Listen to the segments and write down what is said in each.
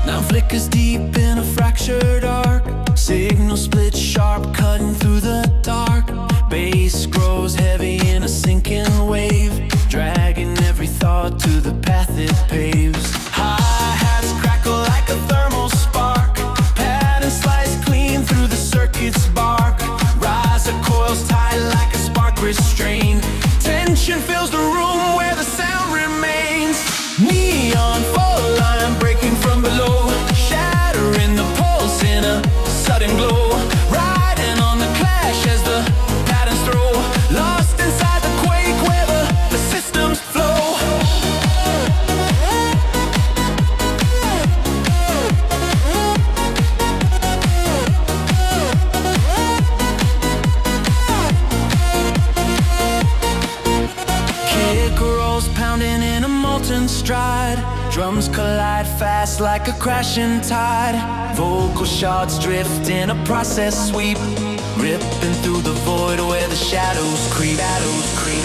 Now flickers deep in a fractured arc. Signal split sharp, cutting through the dark. Bass grows heavy in a sinking wave, dragging every thought to the path it paves. Hi-hats crackle like a thermal spark. Pattern slice clean through the circuit's bark. Riser coils tight like a spark restraint. Tension fills the room where the sound remains. Neon fault line breaking from below, shattering the pulse in a sudden glow. Riding on the clash as the patterns throw, lost inside the quake where the systems flow. Kick rolls pounding in a molten stride. Drums collide fast like a crashing tide. Vocal shards drift in a process sweep, ripping through the void where the shadows creep. Shadows creep.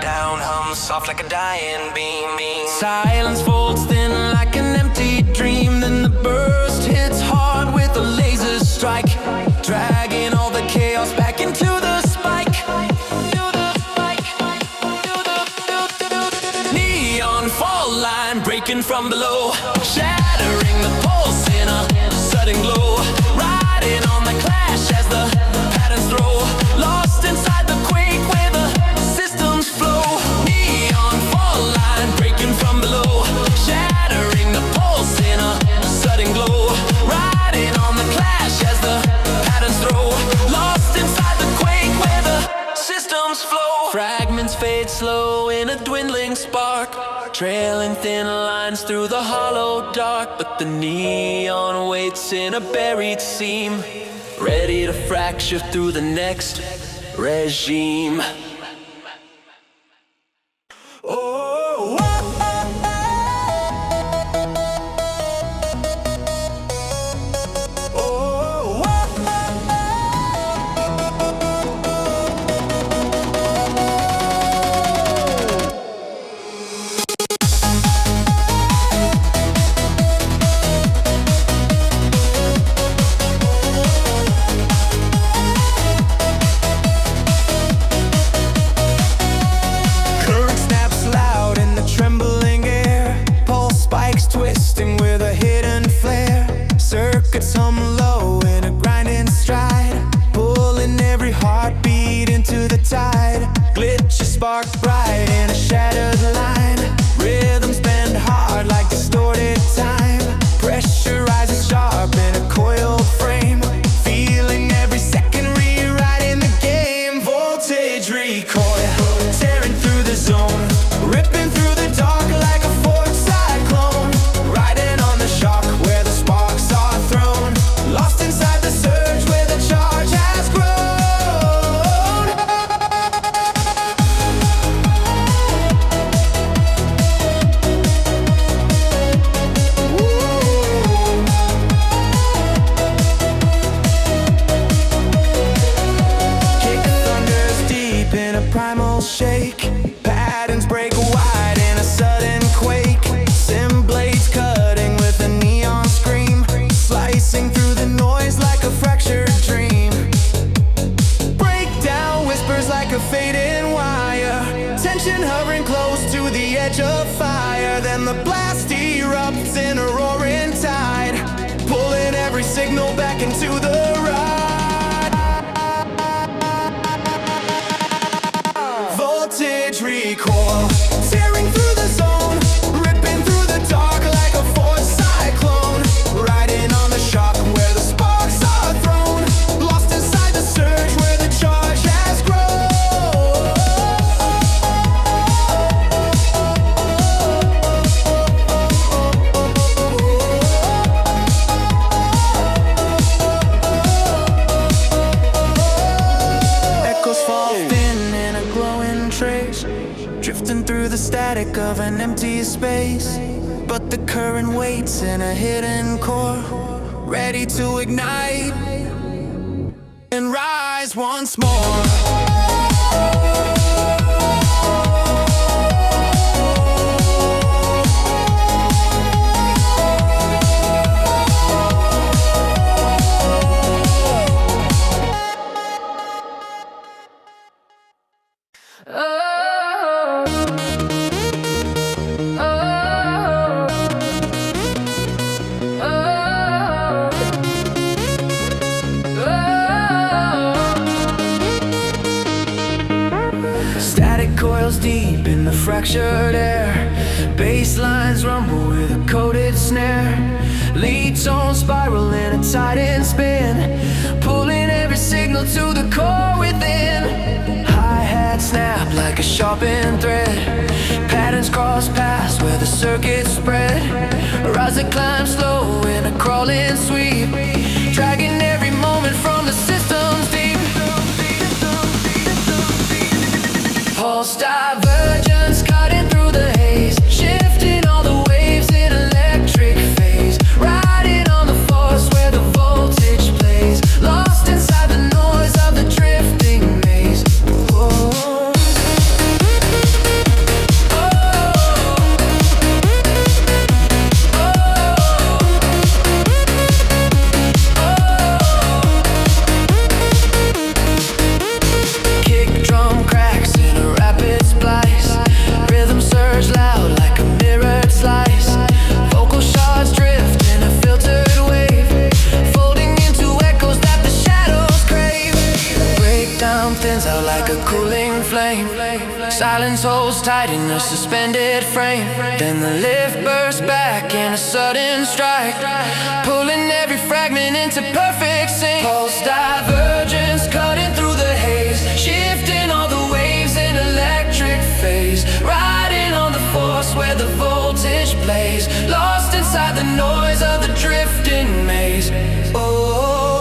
Down hums soft like a dying beam. Silence folds thin like an empty dream. Then the burst hits hard with a laser strike, dragging all the chaos back into the spike. Neon fall line breaking from below, shattering the pulse in a sudden glow. Riding on the clash as the patterns throw, lost inside the quake where the systems flow. Neon fall line breaking from below, shattering the pulse in a sudden glow. Riding on the clash as the patterns throw, lost inside the quake where the systems flow. Fragments fade slow in a dwindling spark, trailing thin lines through the hollow dark. But the neon waits in a buried seam, ready to fracture through the next regime. Oh, twisting with a hidden flare. Circuits hum low in a grinding stride, pulling every heartbeat into the tide. Glitches spark bright in a shattered line. Rhythms bend hard like distorted time. Pressure rises sharp in a coiled frame, feeling every second rewriting the game. Voltage recoil, tearing through the zone, ripping through the dark like a forked cyclone. Riding on the shock where the sparks are thrown, lost inside the surge where the charge has grown. Kick thunders deep in a primal shake. Patterns break wide in a sudden quake. Sim blades cutting with a neon scream, slicing through the noise like a fractured dream. Breakdown whispers like a fading wire, tension hovering close to the edge of fire. Then the blast erupts in a roaring tide, pulling every signal back into the ride. Voltage recoil, tearing through the zone, ripping through the dark like a forced cyclone. Riding on the shock where the sparks are thrown, lost inside the surge where the charge has grown. Echoes fall thin in a glowing trace, drifting through the static of an empty space. But the current waits in a hidden core, ready to ignite rise once more. Static coils deep in the fractured air. Bass lines rumble with a coated snare. Lead tones spiral in a tightened spin, pulling every signal to the core within. Hi-hat snap like a sharpened thread. Patterns cross paths where the circuits spread. Rise and climb slow in a crawling sweep, dragging every moment from the system's deep. Pulse divergence cutting through the haze, shifting all the waves in electric phase. Riding on the force where the voltage plays, lost inside the noise of the drifting maze. Whoa. Kick drum cracks in a rapid splice, rhythm surge loud like a mirrored slice. Vocal shards drift in a filtered wave, folding into echoes that the shadows crave. Breakdown thins out like a cooling flame, silence holds tight in a suspended frame. Then the lift bursts back in a sudden strike, pulling every fragment into perfect sync. Pulse divergence cutting through the haze, shifting all the waves in electric phase. Riding on the force where the voltage plays, lost inside the noise of the drifting maze. Oh.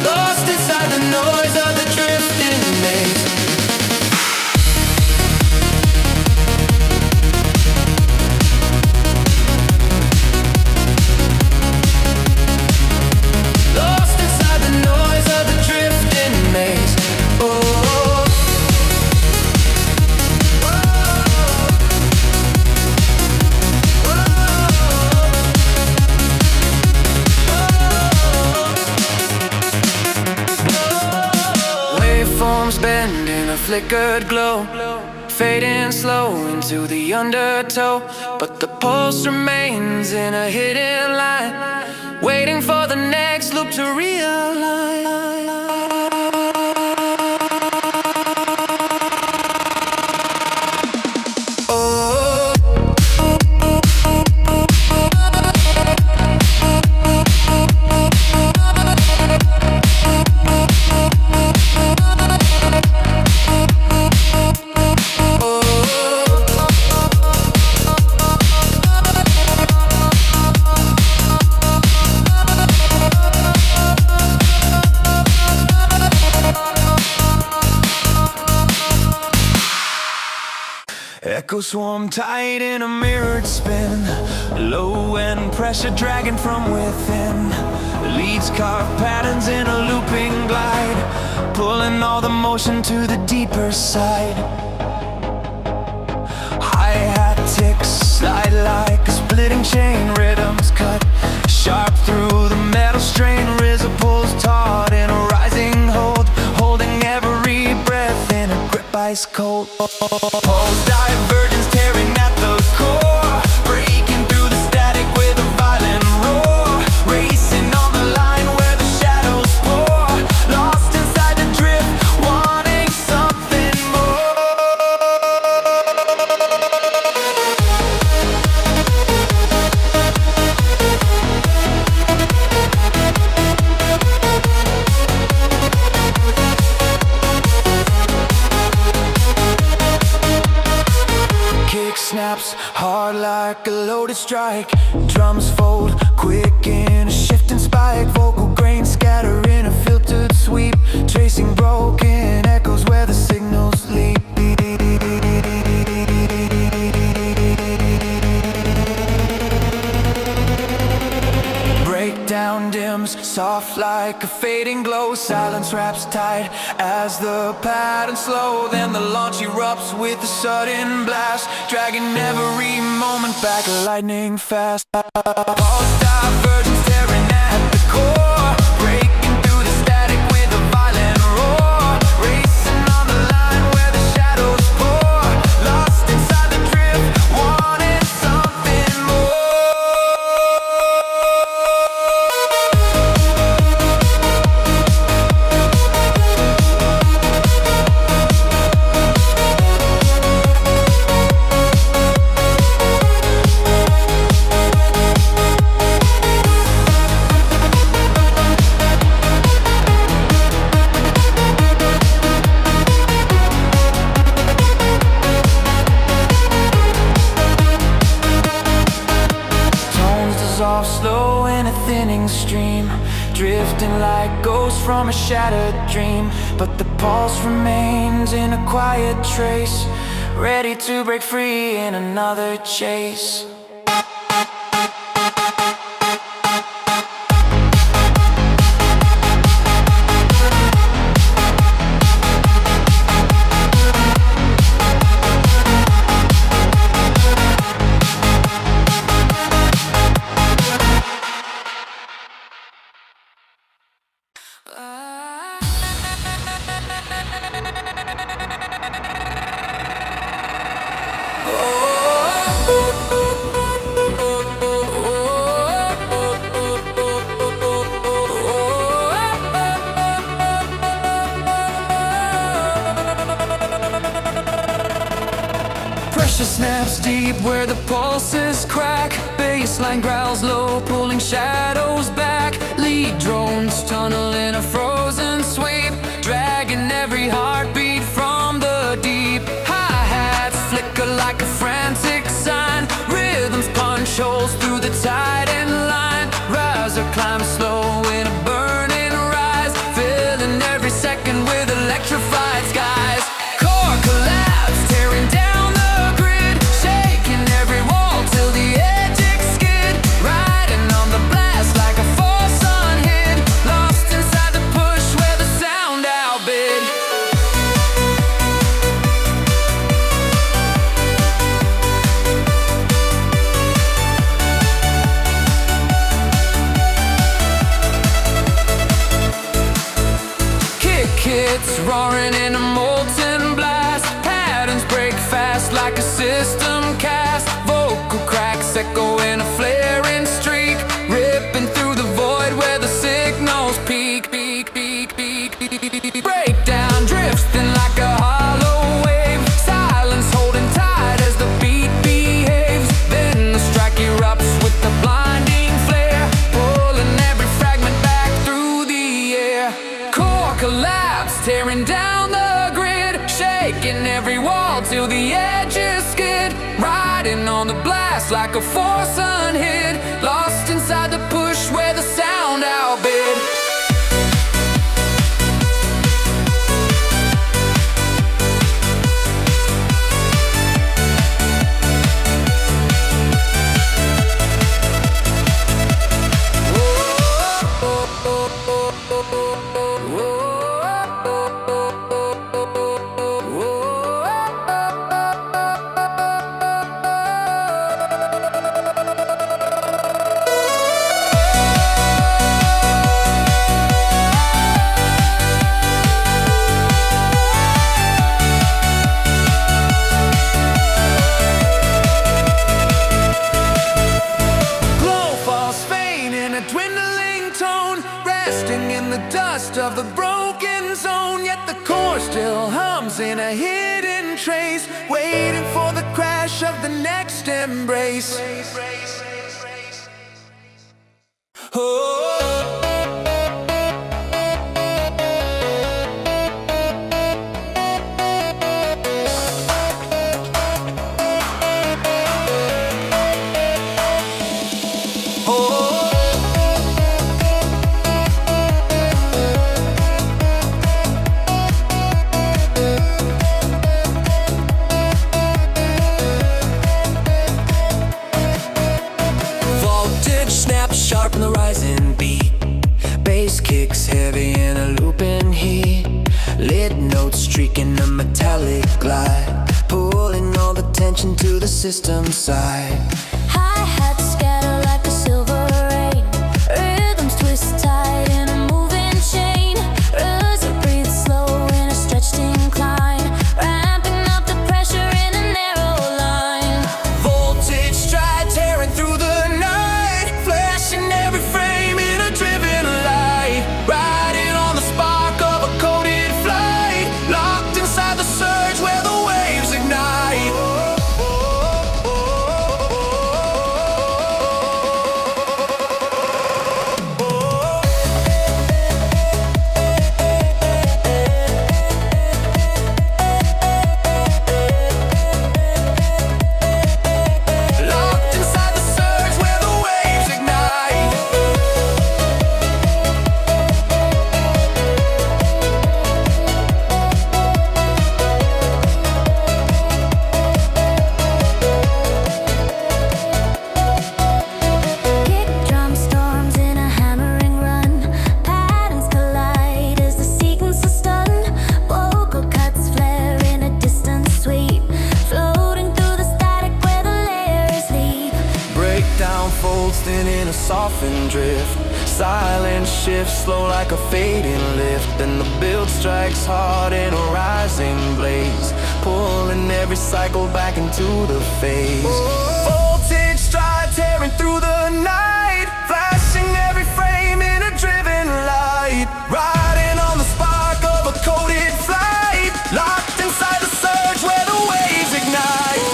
Lost inside the noise of the drifting maze. Lost inside the noise of the drifting maze. Oh. Waveforms bend in a flickered glow, fading slow into the undertow. But the pulse remains in a hidden line, waiting for the next loop to realign. Oh. Echoes swarm tight in a mirrored spin, low end pressure dragging from within. Leads carve patterns in a looping glide, pulling all the motion to the deeper side. Hi-hat ticks slide like a splitting chain, rhythms cut sharp through the metal strain. RZA pulls taut in a rising hold, holding every breath in a grip ice cold. Pulse divergence tearing at the core, breaking through the static with a violent roar. Racing on the line where the shadows pour, lost inside the drift, wanting something more. Snaps hard like a loaded strike. Drums fold quick in a shifting spike. Vocal grains scatter in a filtered sweep, tracing broken echoes where the signals leap. soft like a fading glow. Silence wraps tight as the pattern slow. Then the launch erupts with a sudden blast, dragging every moment back lightning fast. All divergence tearing at the core, breaking through the static with a violent roar. Racing on the line where the shadows pour, lost inside the drift, wanted something more. Slow in a thinning stream, drifting like ghosts from a shattered dream. But the pulse remains in a quiet trace, ready to break free in another chase. Pressure snaps deep where the pulses crack. Baseline growls low, pulling shadows back. Lead drones tunnel in a frozen sweep, dragging every heartbeat from the deep. Hi-hats flicker like a frantic sign, rhythms punch holes through the tightened line. Rise or climb slow in a burning rise, filling every second with electrified skies. Core collapse, tearing down the grid, shaking every wall till the edges skid. Riding on the blast like a force unhid, lost inside the push where the sound outbid. Kick hits roaring in a molten blast, patterns break fast like a system cast. Vocal cracks echo in a flaring streak, ripping through the void where the signals peak. Breakdown drifts thin like a hollow wave, silence holding tight as the beat behaves. Then the strike erupts with the blinding flare, pulling every fragment back through the air. Core collapse, tearing down the grid, shaking every wall till the edges skid. Riding on the blast like a force unhid, lost inside the push where the sound outbid. Glow falls faint in a dwindling tone, resting in the dust of the broken zone. Yet the core still hums in a hidden trace, waiting for the crash of the next embrace. Oh. streaking a metallic glide, pulling all the tension to the system side. Hi-hats scatter like a silver rain, rhythms twist tight in a moving chain. Roses breathe slow in a stretched incline, ramping up the pressure in a narrow line. Voltage stride tearing through the night, flashing every frame in a driven light, riding on the spark of a coded flight, locked inside the surge where the waves ignite. Locked inside the surge where the waves ignite. Kick drum storms in a hammering run, patterns collide as the sequence is stunned. Vocal cuts flare in a distant sweep, floating through the static where the layers leap. Breakdown folds thin in a softened drift, silence shifts slow like a fading lift. Then the build strikes hard in a rising blaze, pulling every cycle back into the phase. Voltage stride tearing through the night, flashing every frame in a driven light, riding on the spark of a coded flight, locked inside the surge where the waves ignite.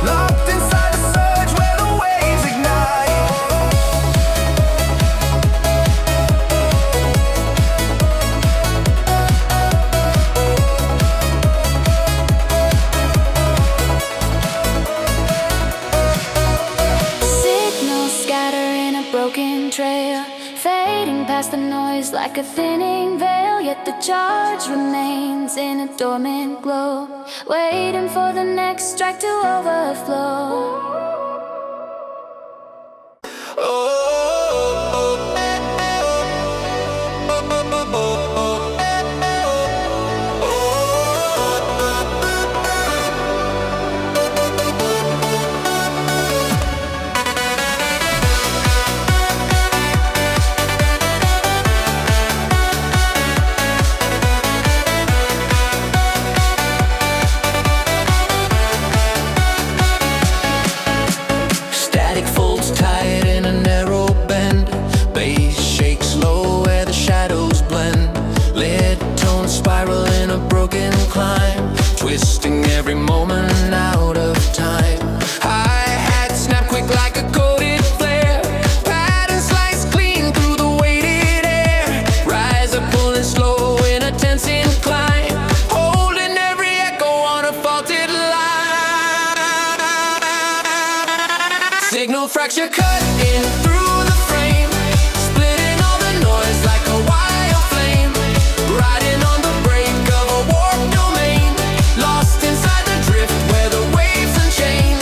Locked inside the surge where the waves ignite. Signals scatter in a broken trail, fading past the noise like a thinning veil. Yet the charge remains in a dormant glow, waiting for the next strike to overflow. Static folds tight in a narrow bend, bass shakes low where the shadows blend. Lead tones spiral in a broken climb, twisting every moment out of time. Hi-hats snap quick like a coded flare, patterns slice clean through the weighted air. Rise up pulling slow in a tense incline, holding every echo on a faulted line. Signal fracture cut in through the frame, splitting all the noise like a wild flame, riding on the break of a warped domain, lost inside the drift where the waves unchain.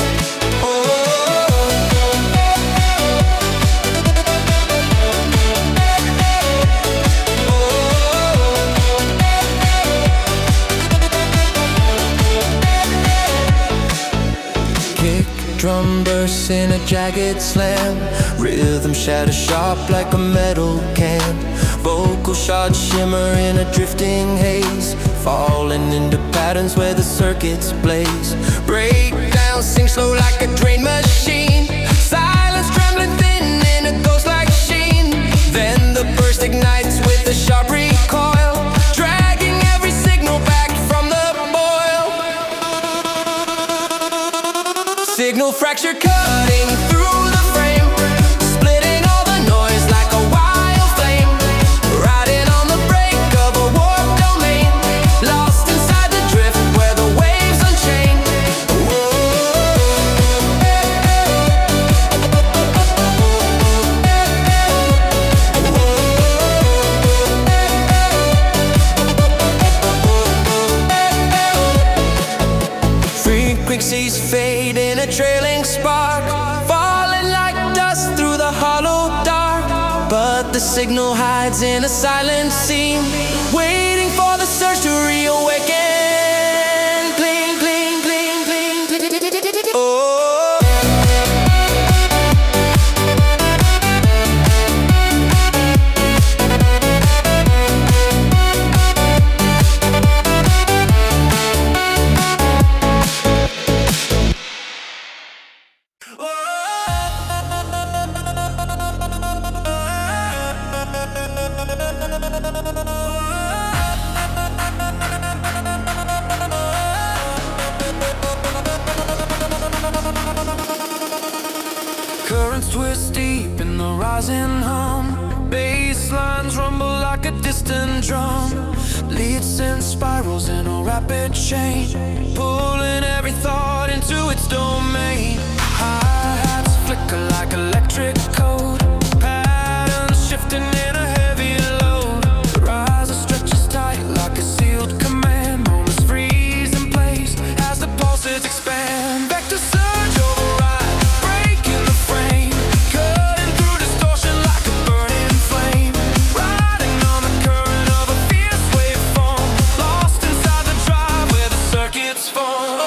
Kick drum bursts in a jagged slam, rhythm shatters sharp like a metal can. Vocal shards shimmer in a drifting haze, falling into patterns where the circuits blaze. Breakdown sings slow like a train machine, silence trembling thin in a ghost-like sheen. Then the burst ignites with a sharp recoil, dragging every signal back from the boil. Signal fracture cutting through the frame, splitting all the noise like a wild flame, riding on the break of a warped domain, lost inside the drift where the waves unchain. frequencies fade in a trailing spark, falling like dust through the hollow dark. But the signal hides in a silent seam, waiting for the surge to reawaken. Cling, cling, cling, cling, cling, cling, cling, cling. Oh. Currents twist deep in the rising hum. Bass lines rumble like a distant drum. Lead synth spirals in a rapid chain, pulling every thought into its domain. Hi-hats flicker like electric code, patterns shifting in a heavy load. The riser stretches tight like a sealed command. Moments freeze in place as the pulses expand. Vector surge override, breaking the frame, cutting through distortion like a burning flame. Riding on the current of a fierce waveform, lost inside the drive where the circuits form.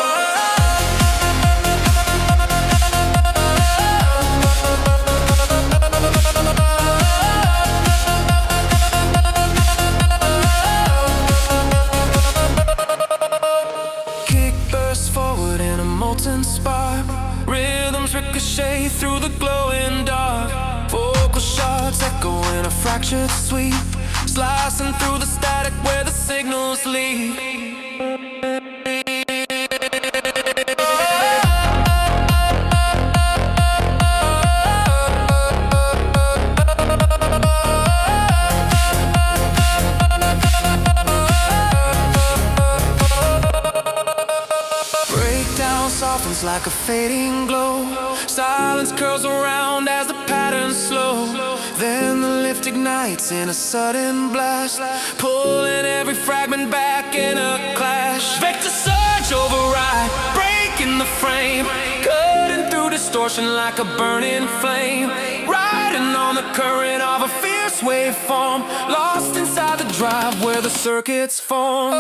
Kick bursts forward in a molten spark, rhythms ricochet through the glowing dark. Vocal shards echo in a fractured sweep, slicing through the static where the signals lead. Breakdown softens like a fading glow. Silence curls around as the patterns slow. Then the lift ignites in a sudden blast, pulling every fragment back in a clash. Vector surge override, breaking the frame, cutting through distortion like a burning flame. Riding on the current of a fierce waveform, lost inside the drive where the circuits form.